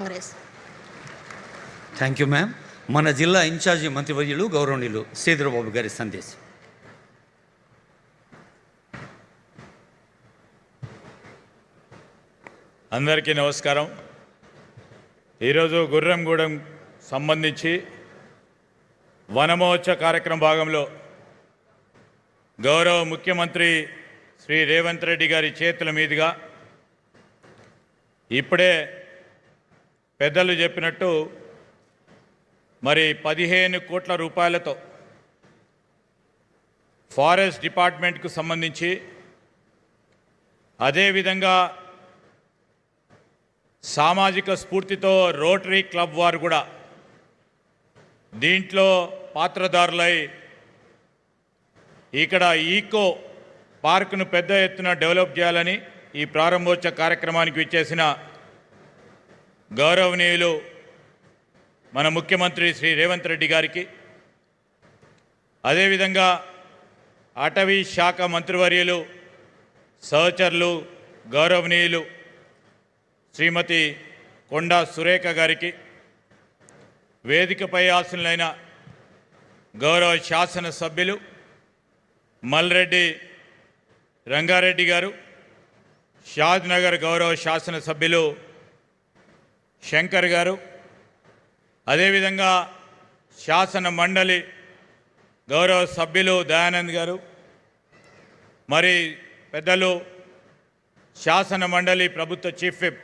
Congress. Thank you ma'am. మన జిల్లా incharge మంత్రివర్యులు గౌరవనీయులు శ్రీధరబాబు గారి సందేశం. అందరికీ నమస్కారం. ఈరోజు గుర్రంగూడెం సంబంధించి వనమహోత్సవ కార్యక్రమం భాగంలో గౌరవ ముఖ్యమంత్రి శ్రీ రేవంత్ రెడ్డి గారి చేతుల మీదుగా ఇప్పుడే పెద్దలు చెప్పినట్టు మరి 15 కోట్ల రూపాయలతో ఫారెస్ట్ డిపార్ట్మెంట్కు సంబంధించి, అదేవిధంగా సామాజిక స్ఫూర్తితో రోటరీ క్లబ్ వారు కూడా దీంట్లో పాత్రదారులై ఇక్కడ ఈకో పార్కును పెద్ద ఎత్తున డెవలప్ చేయాలని ఈ ప్రారంభోత్సవ కార్యక్రమానికి విచ్చేసిన గౌరవనీయులు మన ముఖ్యమంత్రి శ్రీ రేవంత్ రెడ్డి గారికి, అదేవిధంగా అటవీ శాఖ మంత్రివర్యులు సహచరులు గౌరవనీయులు శ్రీమతి కొండా సురేఖ గారికి, వేదికపై ఆసీనులైన గౌరవ శాసనసభ్యులు మల్రెడ్డి రంగారెడ్డి గారు, షాద్నగర్ గౌరవ శాసనసభ్యులు శంకర్ గారు, అదేవిధంగా శాసన మండలి గౌరవ సభ్యులు దయానంద్ గారు, మరి పెద్దలు శాసన మండలి ప్రభుత్వ చీఫ్ విప్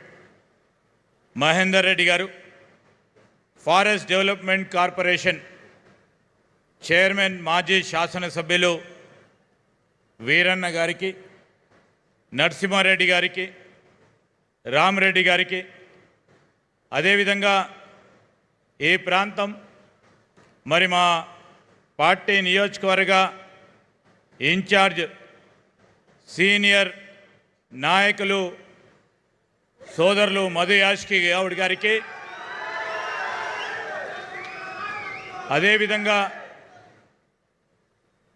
మహేందర్ రెడ్డి గారు, ఫారెస్ట్ డెవలప్మెంట్ కార్పొరేషన్ చైర్మన్ మాజీ శాసనసభ్యులు వీరన్న గారికి, నరసింహారెడ్డి గారికి, రామరెడ్డి గారికి, అదేవిధంగా ఈ ప్రాంతం మరి మా పార్టీ నియోజకవర్గ ఇన్ఛార్జ్ సీనియర్ నాయకులు సోదరులు మధు యాష్కి గౌడ్ గారికి, అదేవిధంగా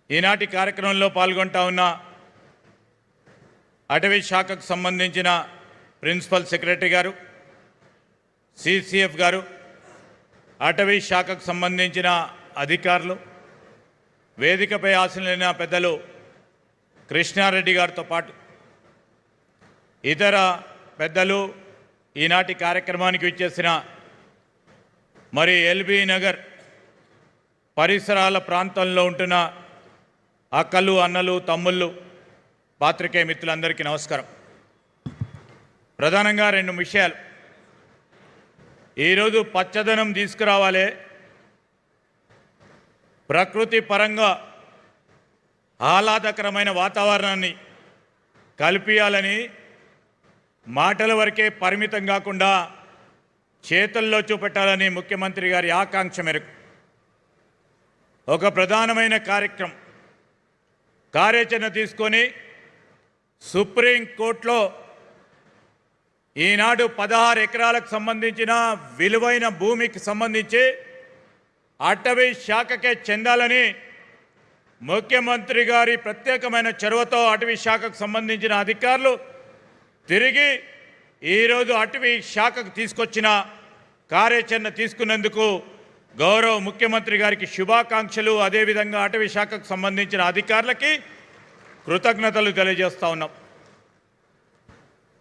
ఈనాటి కార్యక్రమంలో పాల్గొంటా ఉన్న అటవీ శాఖకు సంబంధించిన ప్రిన్సిపల్ సెక్రటరీ గారు, సిసిఎఫ్ గారు, అటవీ శాఖకు సంబంధించిన అధికారులు, వేదికపై ఆసీనులైన పెద్దలు కృష్ణారెడ్డి గారితో పాటు ఇతర పెద్దలు, ఈనాటి కార్యక్రమానికి విచ్చేసిన మరి ఎల్బీ నగర్ పరిసరాల ప్రాంతంలో ఉంటున్న అక్కలు, అన్నలు, తమ్ముళ్ళు, పాత్రికేయ మిత్రులందరికీ నమస్కారం. ప్రధానంగా 2 విషయాలు. ఈరోజు పచ్చదనం తీసుకురావాలి, ప్రకృతి పరంగా ఆహ్లాదకరమైన వాతావరణాన్ని కల్పించాలని మాటల వరకే పరిమితం కాకుండా చేతల్లో చూపెట్టాలని ముఖ్యమంత్రి గారి ఆకాంక్ష మేరకు ఒక ప్రధానమైన కార్యాచరణ తీసుకొని సుప్రీంకోర్టులో ఈనాడు 16 ఎకరాలకు సంబంధించిన విలువైన భూమికి సంబంధించి అటవీ శాఖకే చెందాలని ముఖ్యమంత్రి గారి ప్రత్యేకమైన చొరవతో అటవీ శాఖకు సంబంధించిన అధికారులు తిరిగి ఈరోజు అటవీ శాఖకు తీసుకొచ్చిన కార్యాచరణ తీసుకున్నందుకు గౌరవ ముఖ్యమంత్రి గారికి శుభాకాంక్షలు, అదేవిధంగా అటవీ శాఖకు సంబంధించిన అధికారులకి కృతజ్ఞతలు తెలియజేస్తూ ఉన్నాం.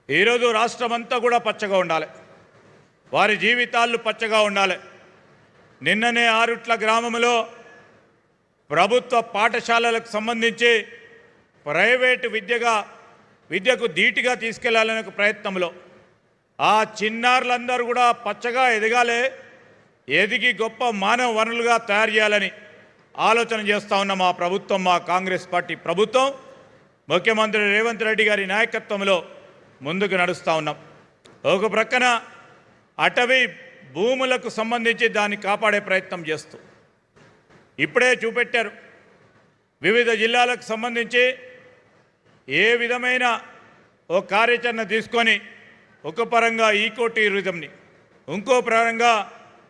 ఈరోజు రాష్ట్రమంతా కూడా పచ్చగా ఉండాలి, వారి జీవితాలు పచ్చగా ఉండాలి. నిన్ననే ఆరుట్ల గ్రామంలో ప్రభుత్వ పాఠశాలలకు సంబంధించి ప్రైవేటు విద్యకు ధీటుగా తీసుకెళ్లాలనే ప్రయత్నంలో ఆ చిన్నారులందరూ కూడా పచ్చగా ఎదగాలి, ఎదిగి గొప్ప మానవ వనరులుగా తయారు చేయాలని ఆలోచన చేస్తూ ఉన్న మా ప్రభుత్వం, మా కాంగ్రెస్ పార్టీ ప్రభుత్వం, ముఖ్యమంత్రి రేవంత్ రెడ్డి గారి నాయకత్వంలో ముందుకు నడుస్తూ ఉన్నాం. ఒక ప్రక్కన అటవీ భూములకు సంబంధించి దాన్ని కాపాడే ప్రయత్నం చేస్తూ ఇప్పుడే చూపెట్టారు, వివిధ జిల్లాలకు సంబంధించి ఏ విధమైన ఓ కార్యాచరణ తీసుకొని ఒక పరంగా ఈకో టూరిజంని, ఇంకో పరంగా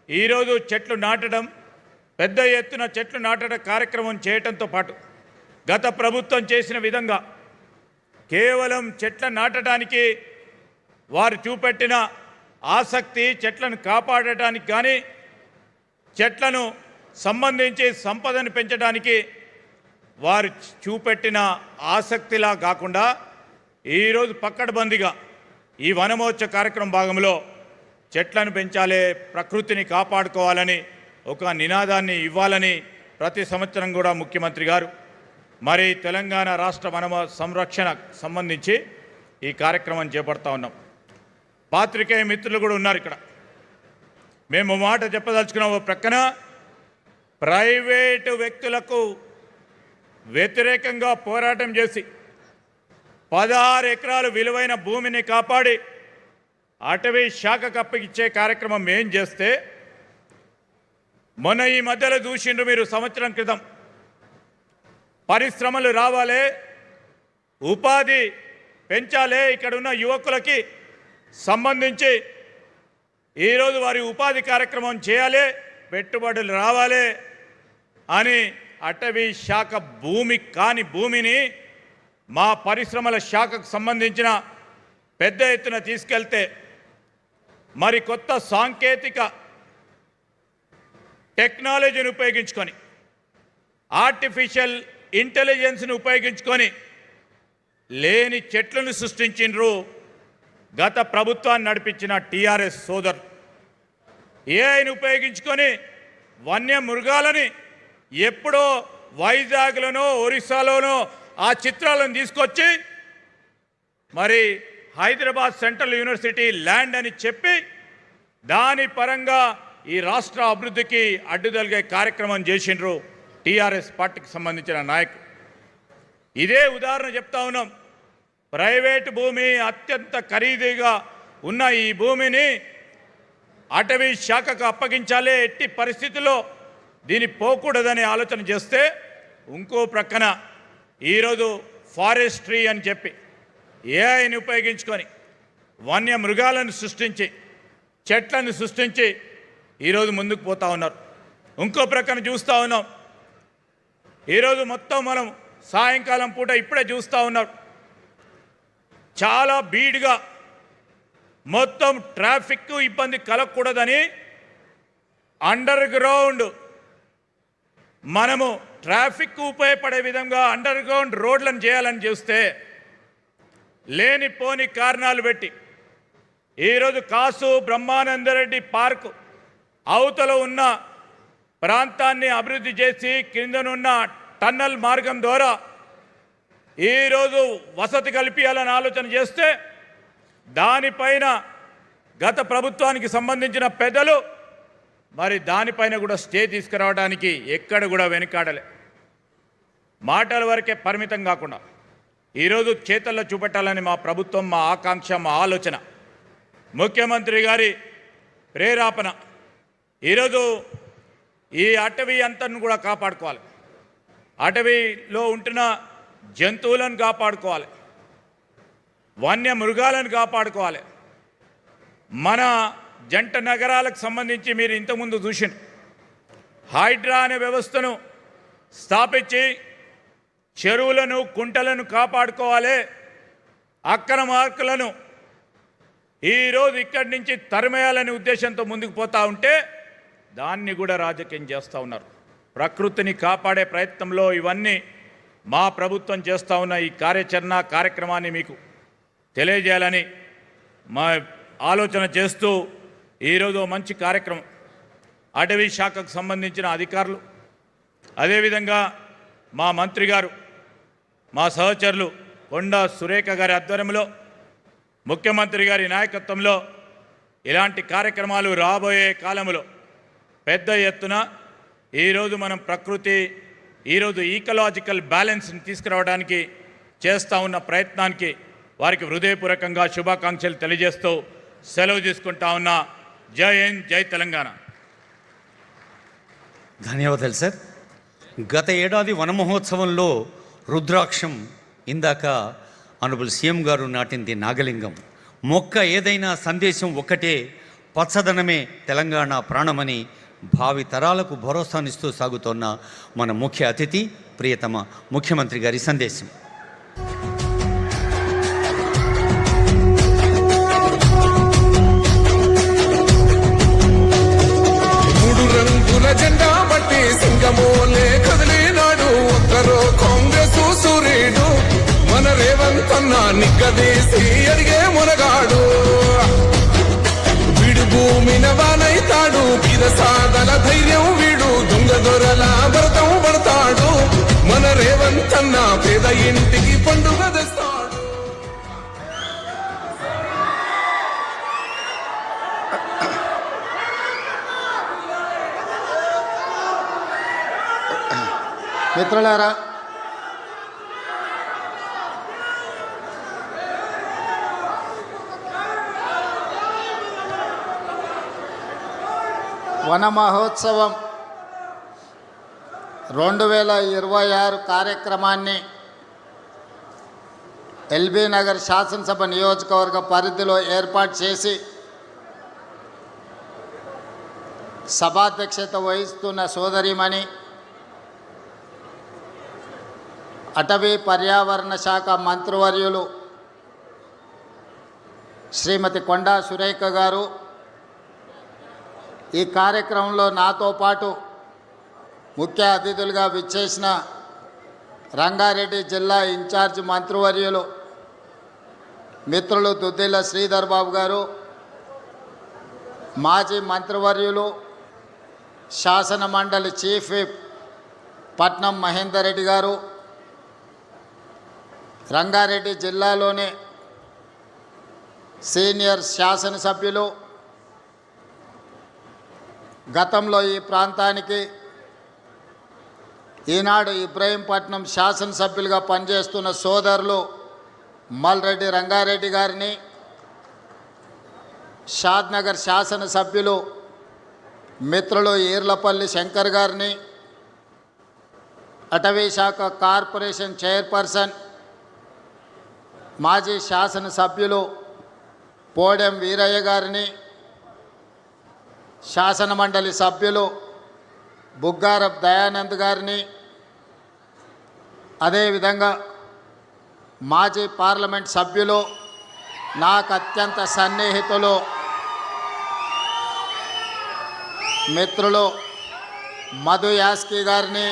ఈరోజు చెట్లు నాటడం, పెద్ద ఎత్తున చెట్లు నాటడం కార్యక్రమం చేయడంతో పాటు గత ప్రభుత్వం చేసిన విధంగా కేవలం చెట్ల నాటడానికి వారు చూపెట్టిన ఆసక్తి, చెట్లను కాపాడటానికి కానీ చెట్లను సంబంధించి సంపదను పెంచడానికి వారు చూపెట్టిన ఆసక్తిలా కాకుండా ఈరోజు పక్కడబందిగా ఈ వనమోత్సవ కార్యక్రమం భాగంలో చెట్లను పెంచాలి, ప్రకృతిని కాపాడుకోవాలని ఒక నినాదాన్ని ఇవ్వాలని ప్రతి సంవత్సరం కూడా ముఖ్యమంత్రి గారు మరి తెలంగాణ రాష్ట్ర వన సంరక్షణ సంబంధించి ఈ కార్యక్రమం చేపడతా ఉన్నాం. పాత్రికేయ మిత్రులు కూడా ఉన్నారు ఇక్కడ. మేము మాట చెప్పదలుచుకున్నాం. ఓ ప్రక్కన ప్రైవేటు వ్యక్తులకు వ్యతిరేకంగా పోరాటం చేసి 16 ఎకరాలు విలువైన భూమిని కాపాడి అటవీ శాఖకు అప్పగిచ్చే కార్యక్రమం ఏం చేస్తే మొన్న ఈ మధ్యలో చూసిండ్రు మీరు, సంవత్సరం క్రితం పరిశ్రమలు రావాలి, ఉపాధి పెంచాలి, ఇక్కడ ఉన్న యువకులకి సంబంధించి ఈరోజు వారి ఉపాధి కార్యక్రమం చేయాలి, పెట్టుబడులు రావాలి అని అటవీ శాఖ భూమి కాని భూమిని మా పరిశ్రమల శాఖకు సంబంధించిన పెద్ద ఎత్తున తీసుకెళ్తే మరి కొత్త సాంకేతిక టెక్నాలజీని ఉపయోగించుకొని ఆర్టిఫిషియల్ ఇంటెలిజెన్స్ని ఉపయోగించుకొని లేని చెట్లను సృష్టించిండ్రు గత ప్రభుత్వాన్ని నడిపించిన టీఆర్ఎస్ సోదరు. ఏఐని ఉపయోగించుకొని వన్య మృగాలని ఎప్పుడో వైజాగ్లోనో ఒరిస్సాలోనో ఆ చిత్రాలను తీసుకొచ్చి మరి హైదరాబాద్ సెంట్రల్ యూనివర్సిటీ ల్యాండ్ అని చెప్పి దాని పరంగా ఈ రాష్ట్ర అభివృద్ధికి అడ్డుదలిగే కార్యక్రమం చేసిండ్రు టీఆర్ఎస్ పార్టీకి సంబంధించిన నాయకులు. ఇదే ఉదాహరణ చెప్తా ఉన్నాం. ప్రైవేటు భూమి అత్యంత ఖరీదుగా ఉన్న ఈ భూమిని అటవీ శాఖకు అప్పగించాలి, ఎట్టి పరిస్థితుల్లో దీన్ని పోకూడదనే ఆలోచన చేస్తే ఇంకో ప్రక్కన ఈరోజు ఫారెస్ట్రీ అని చెప్పి ఏఐని ఉపయోగించుకొని వన్య మృగాలను సృష్టించి చెట్లను సృష్టించి ఈరోజు ముందుకు పోతా ఉన్నారు. ఇంకో ప్రక్కన చూస్తూ ఉన్నాం. ఈరోజు మొత్తం మనం సాయంకాలం పూట ఇప్పుడే చూస్తూ ఉన్నారు, చాలా బీడ్గా మొత్తం ట్రాఫిక్ ఇబ్బంది కలగకూడదని అండర్ గ్రౌండ్ మనము ట్రాఫిక్ ఉపయోగపడే విధంగా అండర్ గ్రౌండ్ రోడ్లను చేయాలని చూస్తే లేనిపోని కారణాలు పెట్టి ఈరోజు కాసు బ్రహ్మానందరెడ్డి పార్కు అవతల ఉన్న ప్రాంతాన్ని అభివృద్ధి చేసి కిందనున్న టన్నల్ మార్గం ద్వారా ఈరోజు వసతి కల్పించాలని ఆలోచన చేస్తే దానిపైన గత ప్రభుత్వానికి సంబంధించిన పెద్దలు మరి దానిపైన కూడా స్టే తీసుకురావడానికి ఎక్కడ కూడా వెనుకాడలే. మాటల వరకే పరిమితం కాకుండా ఈరోజు చేతల్లో చూపెట్టాలని మా ప్రభుత్వం, మా ఆకాంక్ష, మా ఆలోచన, ముఖ్యమంత్రి గారి ప్రేరేపణ. ఈరోజు ఈ అటవీ అంతను కూడా కాపాడుకోవాలి, అటవీలో ఉంటున్న జంతువులను కాపాడుకోవాలి, వన్య మృగాలను కాపాడుకోవాలి. మన జంట నగరాలకు సంబంధించి మీరు ఇంతకుముందు చూసిన హైడ్రా అనే వ్యవస్థను స్థాపించి చెరువులను, కుంటలను కాపాడుకోవాలి. అక్రమార్కులను ఈరోజు ఇక్కడి నుంచి తరిమేయాలనే ఉద్దేశంతో ముందుకు పోతూ ఉంటే దాన్ని కూడా రాజకీయం చేస్తూ ఉన్నారు. ప్రకృతిని కాపాడే ప్రయత్నంలో ఇవన్నీ మా ప్రభుత్వం చేస్తూ ఉన్న ఈ కార్యక్రమాన్ని మీకు తెలియజేయాలని మా ఆలోచన చేస్తూ ఈరోజు మంచి కార్యక్రమం అటవీ శాఖకు సంబంధించిన అధికారులు, అదేవిధంగా మా మంత్రి గారు, మా సహచరులు కొండా సురేఖ గారి ఆధ్వర్యంలో, ముఖ్యమంత్రి గారి నాయకత్వంలో ఇలాంటి కార్యక్రమాలు రాబోయే కాలంలో పెద్ద ఎత్తున ఈరోజు మనం ప్రకృతి, ఈరోజు ఈకలాజికల్ బ్యాలెన్స్ని తీసుకురావడానికి చేస్తూ ఉన్న ప్రయత్నానికి వారికి హృదయపూర్వకంగా శుభాకాంక్షలు తెలియజేస్తూ సెలవు తీసుకుంటా ఉన్నా. జై హింద్, జై తెలంగాణ. ధన్యవాదాలు సార్. గత ఏడాది వన మహోత్సవంలో రుద్రాక్షం, ఇందాక ఆనరబుల్ సీఎం గారు నాటింది నాగలింగం. మొక్క ఏదైనా సందేశం ఒక్కటే, పచ్చదనమే తెలంగాణ ప్రాణమని భావి తరాలకు భరోసానిస్తూ సాగుతోన్న మన ముఖ్య అతిథి, ప్రియతమ ముఖ్యమంత్రి గారి సందేశం. భూమిన వానైతాడు బిరసాదల ధైర్యం వీడు దొంగ దొరల భరతం పడతాడు మన రేవంతన్న పేద ఇంటికి పండుగ తెస్తాడు. మిత్రులారా, వన మహోత్సవం 2026 కార్యక్రమాన్ని ఎల్బీ నగర్ శాసనసభ నియోజకవర్గ పరిధిలో ఏర్పాటు చేసి సభాధ్యక్షత వహిస్తున్న సోదరిమణి అటవీ పర్యావరణ శాఖ మంత్రివర్యులు శ్రీమతి కొండా సురేఖ గారు, ఈ కార్యక్రమంలో నాతో పాటు ముఖ్య అతిథులుగా విచ్చేసిన రంగారెడ్డి జిల్లా ఇన్ఛార్జ్ మంత్రివర్యులు మిత్రులు దుద్దిల్ల శ్రీధర్ బాబు గారు, మాజీ మంత్రివర్యులు శాసన మండలి చీఫ్ విప్ పట్నం మహేందర్ రెడ్డి గారు, రంగారెడ్డి జిల్లాలోని సీనియర్ శాసనసభ్యులు, గతంలో ఈ ప్రాంతానికి ఈనాడు ఇబ్రహీంపట్నం శాసనసభ్యులుగా పనిచేస్తున్న సోదరులు మల్రెడ్డి రంగారెడ్డి గారిని, షాద్నగర్ శాసనసభ్యులు మిత్రులు ఈర్లపల్లి శంకర్ గారిని, అటవీ శాఖ కార్పొరేషన్ చైర్పర్సన్ మాజీ శాసనసభ్యులు పోడెం వీరయ్య గారిని, శాసనమండలి సభ్యులు బుగ్గారప్ దయానంద్ గారిని, అదేవిధంగా మాజీ పార్లమెంట్ సభ్యులు నాకు అత్యంత సన్నిహితులు మిత్రులు మధు యాస్కి గారిని,